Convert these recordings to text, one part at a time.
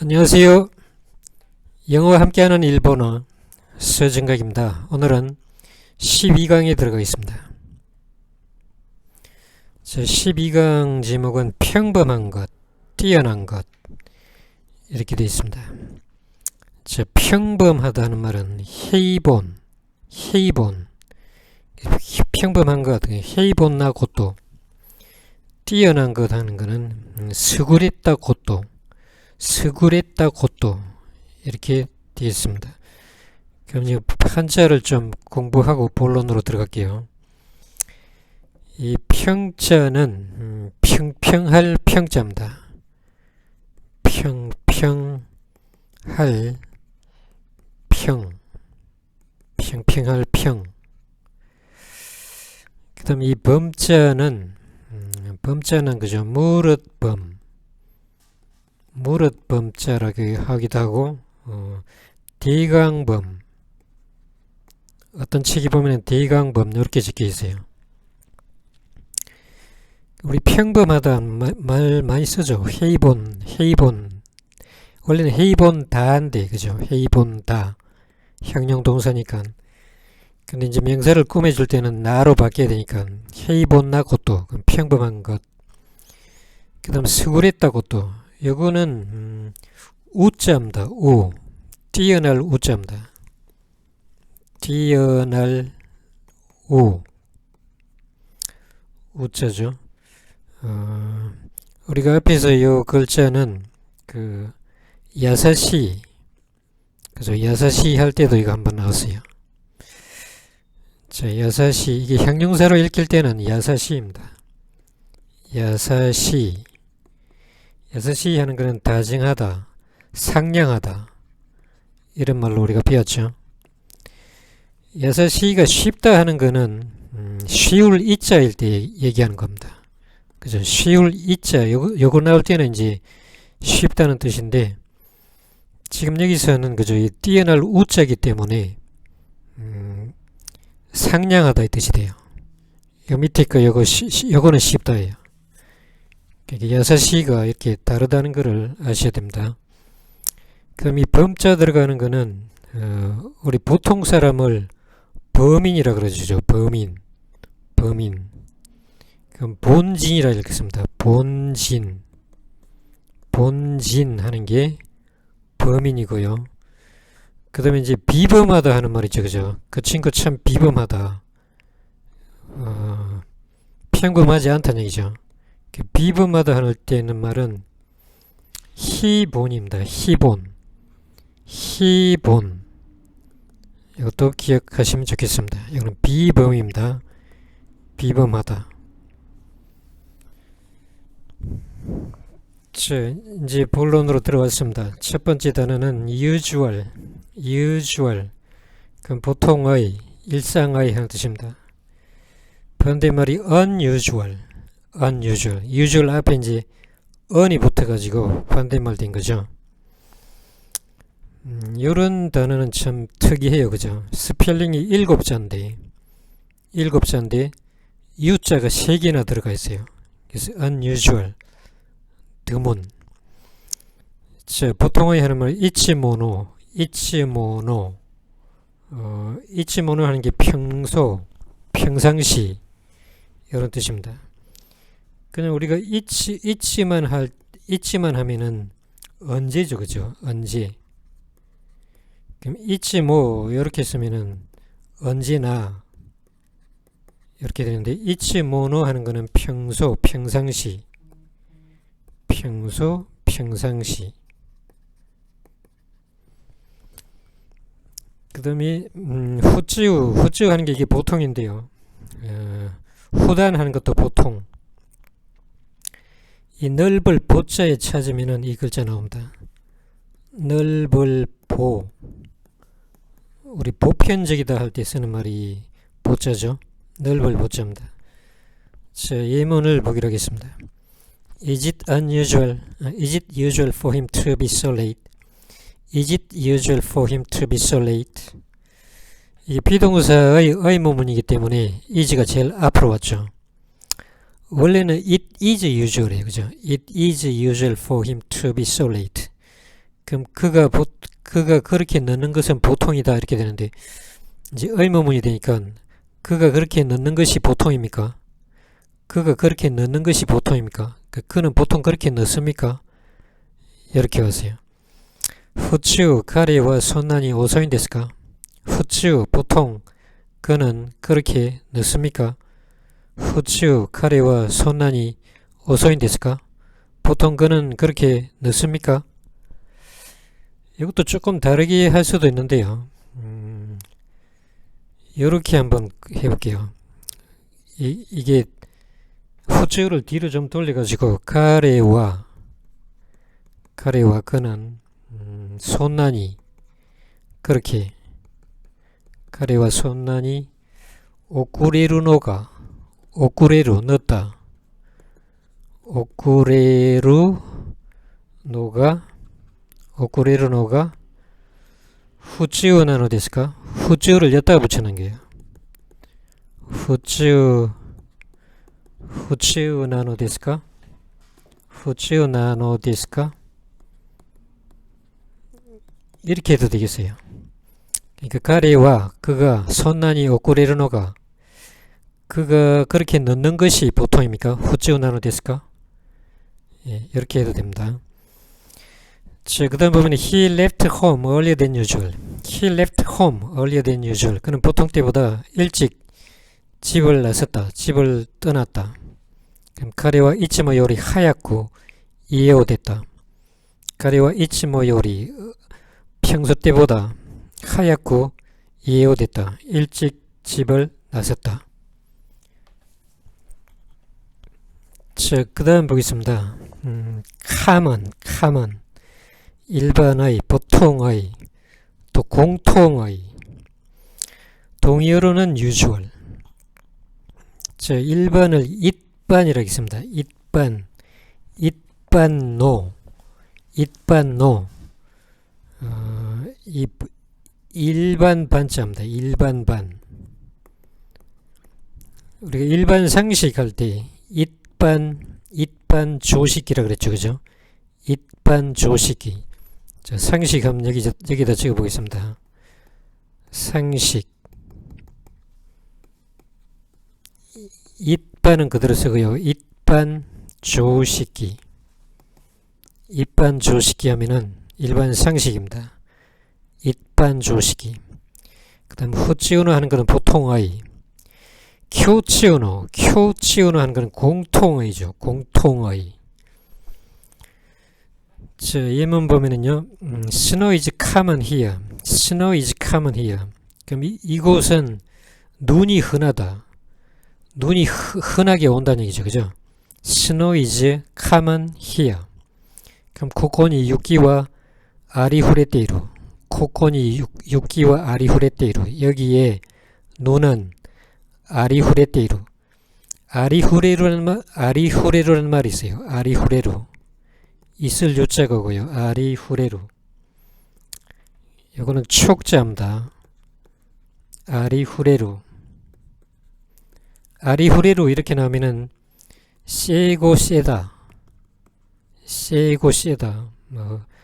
안녕하세요. 영어와 함께하는 일본어 서정각입니다. 오늘은 12강에 들어가겠습니다. 제 12강 제목은 평범한 것, 뛰어난 것 이렇게 되어 있습니다. 평범하다는 말은 헤이본, 평범한 것, 헤이본나 고또, 뛰어난 것 하는 것은 스구레타 고또, 이렇게 되어 있습니다. 그럼 이제 한자를 좀 공부하고 본론으로 들어갈게요. 이 평자는 평평할 평자입니다. 평평할 평. 그 다음 이 범자는 그죠, 무릇범자라고 하기도 하고, 대강범, 어떤 책이 보면 대강범 이렇게 적혀 있어요. 우리 평범하다 말 많이 쓰죠. 헤이본. 원래는 헤이본다인데, 그죠? 헤이본다. 형용동사니까. 근데 이제 명사를 꾸며줄 때는 나로 바뀌어야 되니까, 헤이본나 것도, 평범한 것. 그 다음, 스구레다 것도. 요거는 우자입니다. 뛰어날 우자입니다. 뛰어날 우자죠. 우리가 앞에서 요 글자는 야사시, 그죠? 야사시 할 때도 이거 한번 나왔어요. 자, 야사시, 이게 형용사로 읽힐 때는 야사시입니다. 야사시 하는 것은 다정하다, 상냥하다 이런 말로 우리가 배웠죠. 야사시가 쉽다 하는 것은 쉬울 이자일 때 얘기하는 겁니다. 그죠? 쉬울 이자 요거 나올 때는 이제 쉽다는 뜻인데, 지금 여기서는 그죠, 이 뛰어날 우자이기 때문에 상냥하다 이 뜻이 돼요. 요 밑에 거 요거는 쉽다예요. 야사시가 이렇게 다르다는 것을 아셔야 됩니다. 그럼 이 범자 들어가는 거는 우리 보통 사람을 범인이라 그러죠. 범인. 그럼 본진이라 읽겠습니다. 본진 하는 게 범인이고요. 그 다음에 이제 비범하다 하는 말 있죠. 그죠? 그 친구 참 비범하다. 평범하지 않다는 얘기죠. 비범하다 할 때 있는 말은 희본입니다. 희본. 이것도 기억하시면 좋겠습니다. 이거는 비범입니다. 비범하다. 자, 이제 본론으로 들어왔습니다. 첫 번째 단어는 usual. 그럼 보통의, 일상의 하는 뜻입니다. 반대말이 unusual. usual 앞에 이제 un이 붙어가지고 반대말 된 거죠. 이런 단어는 참 특이해요. 그죠? 스펠링이 7자인데 U자가 3개나 들어가 있어요. 그래서 unusual, 드문. 자, 보통의 하는 말 이치모노 하는 게 평상시 이런 뜻입니다. 그냥 우리가 있지만 하면은 언제죠, 그죠? 언제. 그럼 이렇게 쓰면은 언제나 이렇게 되는데, 이치모노 하는 거는 평상시. 그 다음에 후쯔 하는 게 이게 보통인데요. 후단 하는 것도 보통. 이 넓을 보자에 찾으면은 이 글자 나옵니다. 넓을 보. 우리 보편적이다 할 때 쓰는 말이 보자죠. 넓을 보자입니다. 자, 예문을 보기로 하겠습니다. Is it usual for him to be so late? 이 비동사의 의문문이기 때문에 is가 제일 앞으로 왔죠. 원래는 it is usual이에요. 그죠? It is usual for him to be so late. 그럼 그가 그렇게 넣는 것은 보통이다 이렇게 되는데 이제 의문문이 되니까 그가 그렇게 넣는 것이 보통입니까? 그가 그렇게 넣는 것이 보통입니까? 그는 보통 그렇게 넣습니까? 이렇게 하세요. 普通 彼はそんなに遅いんですか? 普通 보통 그는 그렇게 넣습니까? 普通 彼はそんなに遅いんですか? 보통 그는 그렇게 넣습니까? 이것도 조금 다르게 할 수도 있는데요. 이렇게 한번 해볼게요. 이게 후주를 뒤로 좀 돌려가지고 가래와 그는 손난이 그렇게 가래와 손난이 오쿠레루 넣었다. 오쿠레루 노가 후치우 나노 데스까? 후치우를 여기다가 붙이는 거예요. 후치우 나노 데스까? 후치우 나노 데스까? 이렇게 해도 되겠어요. 그러니까 가래와 그가 손난이 오쿠레루노가 그가 그렇게 넣는 것이 보통입니까? 후치우 나노 데스까? 예, 이렇게 해도 됩니다. 자, 그 다음 보면 he left home earlier than usual. he left home earlier than usual. 그는 보통 때보다 일찍 집을 나섰다. 집을 떠났다. 그럼彼は いつもより早く家を出た.彼は いつもより 평소 때보다 早く家を出た. 일찍 집을 나섰다. 자, 그 다음 보겠습니다. common 일반의, 보통의, 또 공통의. 동의어로는 usual. 자, 일반을 it반이라고 했습니다. it반노. 일반 반자입니다. 일반 반. 우리가 일반 상식 할 때 it반 조식이라고 그랬죠. 그죠? it반 조식이. 자, 상식 한번 여기다 적어 보겠습니다. 상식. it반은 그대로 쓰고요. it반 조식이. it반 조식이 하면은 일반 상식입니다. it반 조식이. 그 다음 후치우노 하는 것은 보통의. 교치우노 하는 것은 공통의죠. 공통의. 자, 예문 보면은요, snow is common here. snow is common here. 그럼 이곳은 눈이 흔하다. 눈이 흔하게 온다는 얘기죠. 그죠? snow is common here. 그럼 코코니 유키와 아리후레테이루. 코코니 유키와 아리후레테이루. 여기에 눈은 아리후레테이루. 아리후레루라는 말이 있어요. 아리후레루. 있을 유자거고요. 아리후레루. 이거는 촉자입니다. 아리후레루. 아리후레루 이렇게 나오면은 세고 세다. 세고 세다.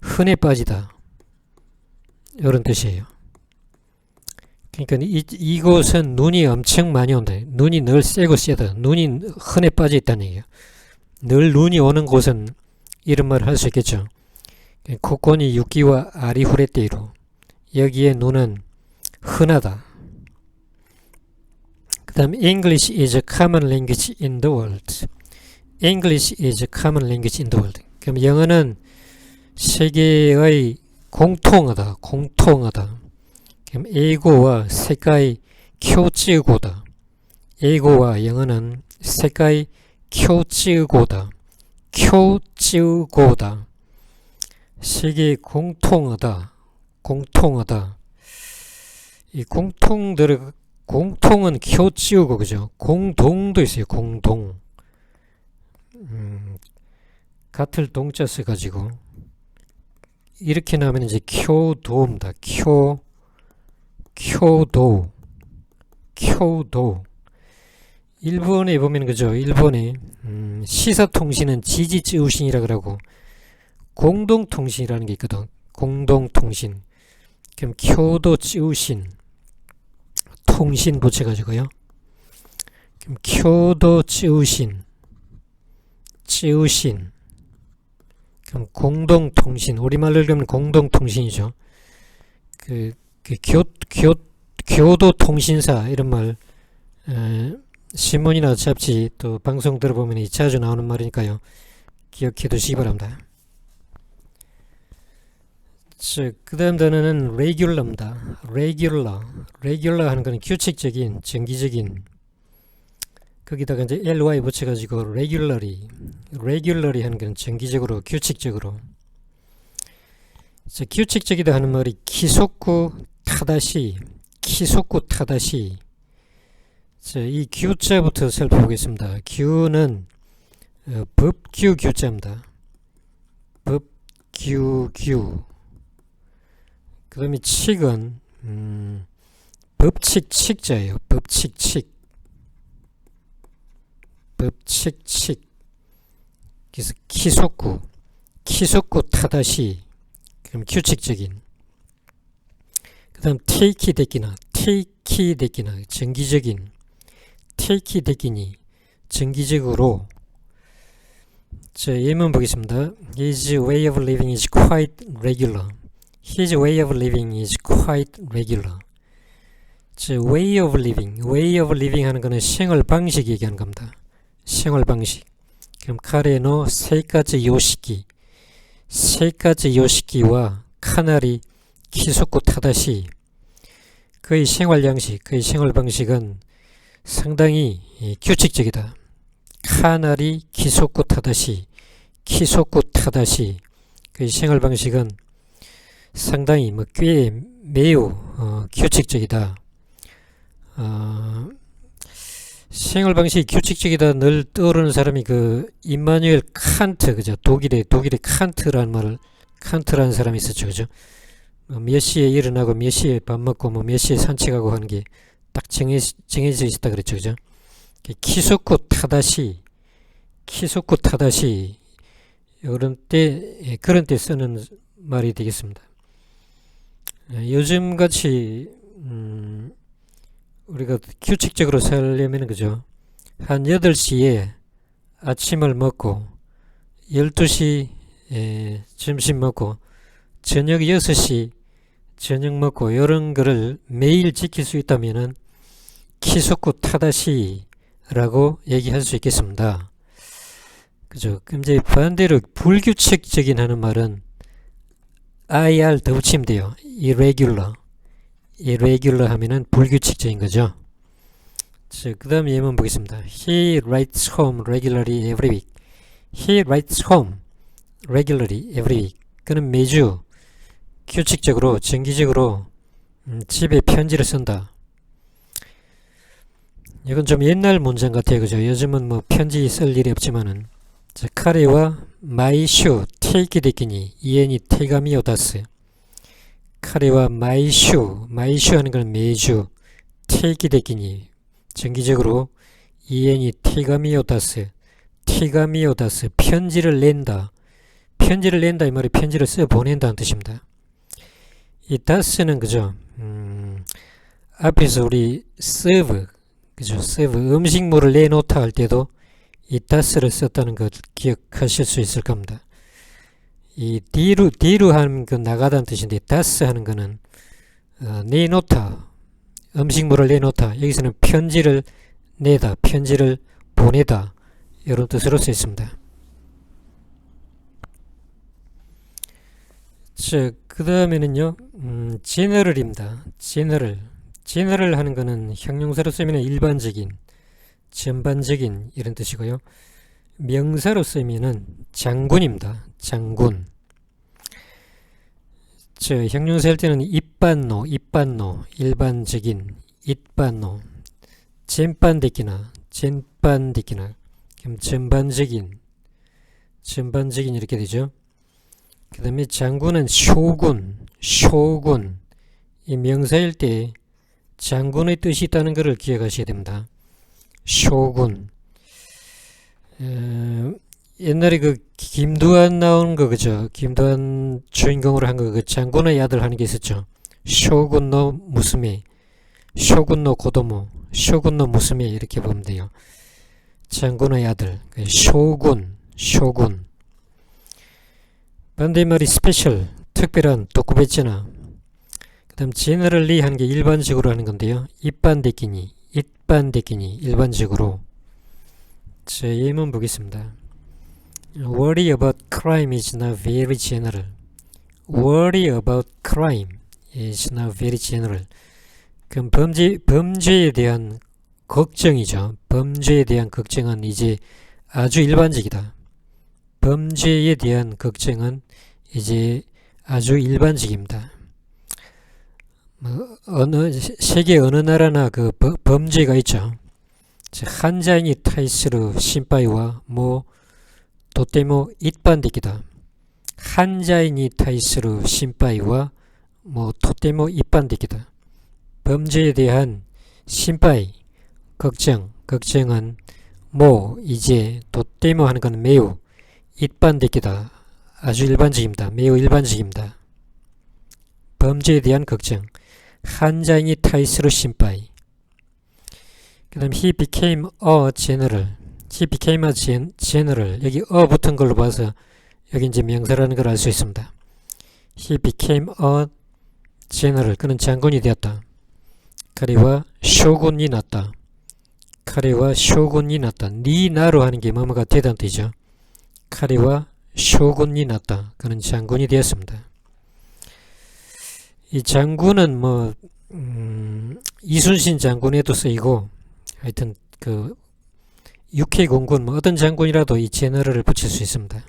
흔해 빠지다. 이런 뜻이에요. 그러니까 이곳은 눈이 엄청 많이 온다. 눈이 늘 세고 세다. 눈이 흔해 빠져 있다는 얘기예요. 늘 눈이 오는 곳은 이런 말을 할 수 있겠죠. 코코니 유키와 아리후레테이루. 여기에 눈은 흔하다. 그 다음 English is a common language in the world. English is a common language in the world. 그럼 영어는 세계의 공통어다. 그럼英語は 세계의 교치어고다.英語は 영어는 세계의 교치어고다. 교치어고다. 세계 공통어다. 이 공통은 교치어고 그죠? 공동도 있어요. 공동. 같을 동자 써가지고 이렇게 나오면 이제 교도입니다. 교도. 일본에 보면 그죠? 일본에 시사통신은 지지쯔우신이라 그러고 공동통신이라는 게 있거든. 공동통신. 그럼 교도지우신 통신 붙여가지고요. 그럼 교도지우신 그럼 공동통신, 우리말로 읽으면 공동통신이죠. 교도통신사 이런 말 신문이나 잡지 또 방송 들어보면 자주 나오는 말이니까요. 기억해 두시기 바랍니다. 그 다음 단어는 regular입니다. regular 하는 것은 규칙적인, 정기적인. 거기다가 이제 ly 붙여가지고 regularly 하는 것은 정기적으로, 규칙적으로. 규칙적이다 하는 말이 기속구 타다시. 이 규자부터 살펴보겠습니다. 규는 법규 규자입니다. 법규. 그 다음에 칙은 법칙 칙자예요. 법칙. 그래서 기속구 타다시. 그럼 규칙적인. 그 다음 테이키 데끼나 정기적인. 테이키 데끼니 정기적으로. 자, 예문 보겠습니다. His way of living is quite regular. His way of living is quite regular. 자, way of living 하는 것은 생활 방식 얘기하는 겁니다. 생활 방식. 그럼 카레노 세 가지 요시키와 카나리 기속구 타다시. 그의 생활 양식, 그의 생활 방식은 상당히 규칙적이다. 카나리 기속구 타다시. 그의 생활 방식은 상당히 꽤 매우 규칙적이다. 생활 방식이 규칙적이다 늘 떠오르는 사람이 임마누엘 칸트, 그죠? 독일의 칸트라는 사람이 있었죠, 그죠? 몇 시에 일어나고 몇 시에 밥 먹고 몇 시에 산책하고 하는 게 딱 정해져 있었다 그랬죠, 그죠? 기속구 타다시 그런 때 쓰는 말이 되겠습니다. 요즘같이 우리가 규칙적으로 살려면 그죠? 한 8시에 아침을 먹고 12시 점심 먹고 저녁 6시 저녁 먹고 이런 거를 매일 지킬 수 있다면은 기속구 타다시라고 얘기할 수 있겠습니다. 그죠? 그럼 이제 반대로 불규칙적인 하는 말은 IR 더 붙이면 돼요. irregular 하면은 불규칙적인 거죠. 그 다음 예문 보겠습니다. He writes home regularly every week. He writes home regularly every week. 그는 매주 규칙적으로, 정기적으로 집에 편지를 쓴다. 이건 좀 옛날 문장 같아요, 그죠? 요즘은 편지 쓸 일이 없지만은. 자, 카레와 마이슈 테이키 데키니 이엔이 테가미 오다스. 카레와 마이슈 하는 건 매주, 테이키 데키니 정기적으로, 이엔이 테가미 오다스 편지를 낸다 이 말이 편지를 써 보낸다는 뜻입니다. 이 다스는 그죠? 앞에서 우리 서브, 그죠? 서브 음식물을 내놓다 할 때도 이 다스를 썼다는 것 기억하실 수 있을 겁니다. 이 디루 하는 건 나가다는 뜻인데 다스 하는 거는 내놓다, 음식물을 내놓다. 여기서는 편지를 내다, 편지를 보내다 이런 뜻으로 쓰였습니다. 자, 그 다음에는요, general입니다. general 하는 거는 형용사로 쓰면 일반적인, 전반적인 이런 뜻이고요. 명사로 쓰면은 장군입니다. 장군. 저 형용사 할 때는 이빤노, 일반적인, 이빤노, 젠빤데키나, 그럼 전반적인 이렇게 되죠. 그 다음에 장군은 쇼군. 이 명사일 때 장군의 뜻이 있다는 것을 기억하셔야 됩니다. 쇼군. 옛날에 그 김두한 나온 거 그죠? 김두한 주인공으로 한 거 그 장군의 아들 하는 게 있었죠. 쇼군노 무스메, 쇼군노 고도모, 쇼군노 무스메 이렇게 보면 돼요. 장군의 아들, 쇼군. 반대말이 스페셜, 특별한, 도쿠베츠나. 그 다음 제너럴리 하는 게 일반적으로 하는 건데요. 일반적이니, 일반적으로. 자, 예문 보겠습니다. Worry about crime is not very general. Worry about crime is not very general. 그럼 범죄에 대한 걱정이죠. 범죄에 대한 걱정은 이제 아주 일반적이다. 범죄에 대한 걱정은 이제 아주 일반적입니다. 세계 어느 나라나 그 범죄가 있죠. 한자인이 타이스르 신바이와とても一般的だ。犯罪に対する心配はとても一般的だ. 범죄에 대한 심파이, 걱정은 이제 とても 하는 건 매우 일반적이다. 아주 일반적입니다. 매우 일반적입니다. 범죄에 대한 걱정. 한자인이 타이스로 심파이. 그 다음 he became a general. He became a general. 여기 붙은 걸로 봐서 여기 이제 명사라는 걸 알 수 있습니다. He became a general. 그는 장군이 되었다.彼は 쇼군이 났다. 니 나로 하는 게 뭐뭐가 되다는 뜻이죠. 彼は 쇼군이 났다. 그는 장군이 되었습니다. 이 장군은 이순신 장군에도 쓰이고 하여튼 그 UK 공군 어떤 장군이라도 이 제너럴을 붙일 수 있습니다.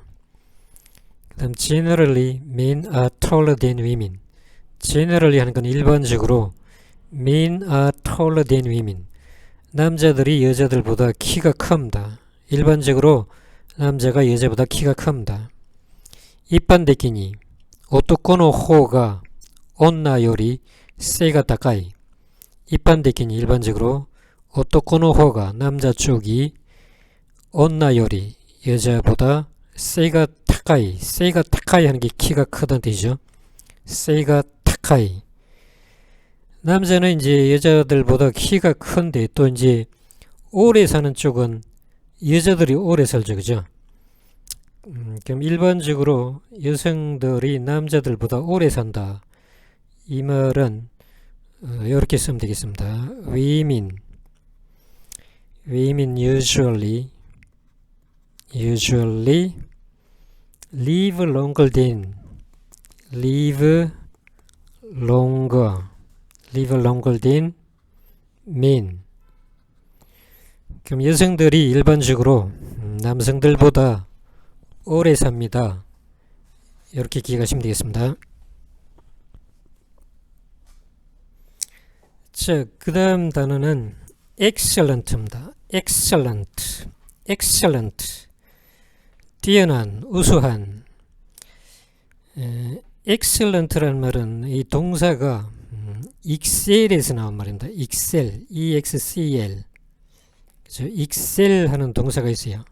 그 다음 generally men are taller than women. generally 하는 건 일반적으로 men are taller than women. 남자들이 여자들보다 키가 큽니다. 일반적으로 남자가 여자보다 키가 큽니다. 일반적이니 오토코노 호가女より背が高い. 일반적이니 일반적으로 오토코노 호가 남자 쪽이 女より 여자보다 세가 타카이 하는 게 키가 크다는 뜻이죠. 세가 타카이. 남자는 이제 여자들보다 키가 큰데 또 이제 오래 사는 쪽은 여자들이 오래 살죠. 그죠? 그럼 일반적으로 여성들이 남자들보다 오래 산다. 이 말은 이렇게 쓰면 되겠습니다. women usually live longer than men. 그럼 여성들이 일반적으로 남성들보다 오래 삽니다. 이렇게 기억하시면 되겠습니다. 자, 그 다음 단어는 excellent입니다. excellent. 뛰어난, 우수한. excellent라는 말은 이 동사가 excel에서 나온 말입니다. excel, excel. 그래서 excel 하는 동사가 있어요.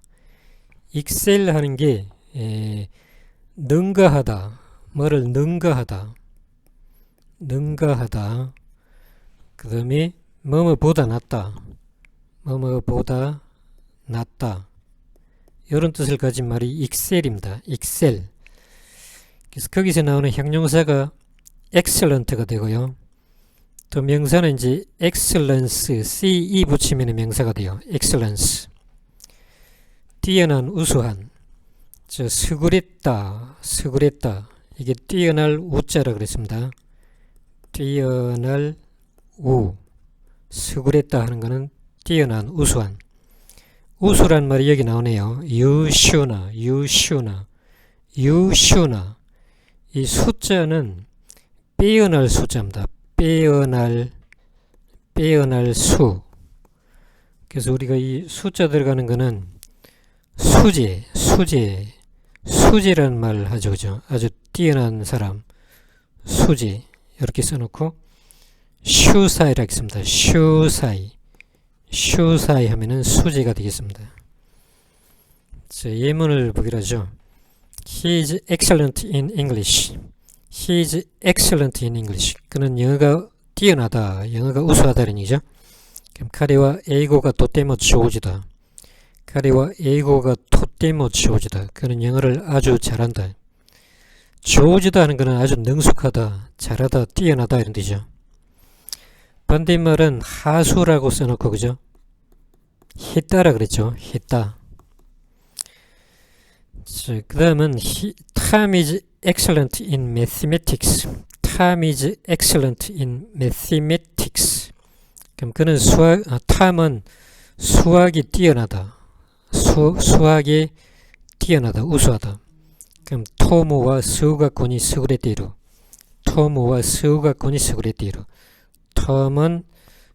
excel 하는 게 능가하다, 뭐를 능가하다. 그 다음에 뭐뭐보다 낫다. 이런 뜻을 가진 말이 excel입니다. excel. 그래서 거기서 나오는 형용사가 excellent가 되고요. 또 명사는 이제 excellence, ce 붙이면 명사가 돼요. excellence. 뛰어난, 우수한. 수그랬다. 이게 뛰어날 우자라 그랬습니다. 뛰어날 우. 수그랬다 하는 거는 뛰어난, 우수한. 우수란 말이 여기 나오네요. 유슈나. 이 숫자는 빼어날 숫자입니다. 빼어날 수. 그래서 우리가 이 숫자 들어가는 거는 수제라는 말을 하죠. 그죠? 아주 뛰어난 사람. 수제. 이렇게 써놓고 슈사이라 했습니다. 슈사이 하면은 수제가 되겠습니다. 자, 예문을 보기로 하죠. He is excellent in English. He is excellent in English. 그는 영어가 뛰어나다, 영어가 우수하다는 얘기죠. 그럼彼は 英語が とても上手だ.彼は 英語が とても上手だ. 그는 영어를 아주 잘한다. 上手다 하는 것은 아주 능숙하다, 잘하다, 뛰어나다 이런 뜻이죠. 반대말은 하수라고 써놓고 그죠? 했다라 그랬죠. 했다. 자, 그 다음은 Tom is excellent in mathematics. Tom is excellent in mathematics. 그럼 그는 탐은 수학이 뛰어나다. 수학이 뛰어나다, 우수하다. 그럼 토모와 수학군이優れている. 토모와 수학군이優れている. 톰은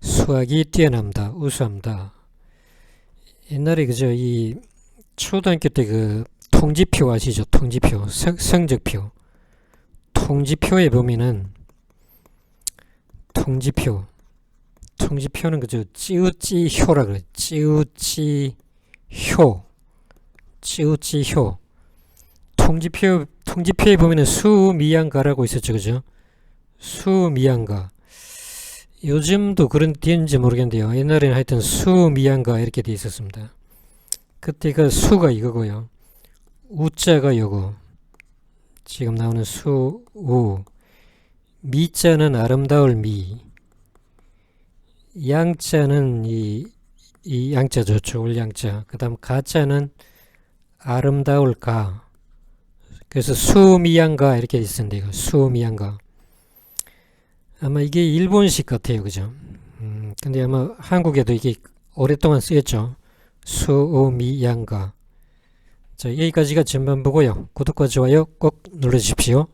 수학이 뛰어납니다, 우수합니다. 옛날에 그저 이 초등학교 때 그 통지표 아시죠? 통지표, 성적표. 통지표에 보면은 통지표는 그저 찌우찌효라 그래. 찌우찌효. 통지표에 보면은 수미양가라고 있었죠, 그죠? 수미양가. 요즘도 그런 뒤인지 모르겠는데요. 옛날에는 하여튼 수미양가 이렇게 돼 있었습니다. 그때가 수가 이거고요. 우자가 요거. 지금 나오는 수, 우. 미자는 아름다울 미. 양자는 이 양자죠. 좋을 양자. 그 다음 가자는 아름다울 가. 그래서 수미양가 이렇게 있었는데 이거 수미양가. 아마 이게 일본식 같아요. 그죠? 근데 아마 한국에도 이게 오랫동안 쓰였죠. 수미양가. 자, 여기까지가 전반부고요. 구독과 좋아요 꼭 눌러주십시오.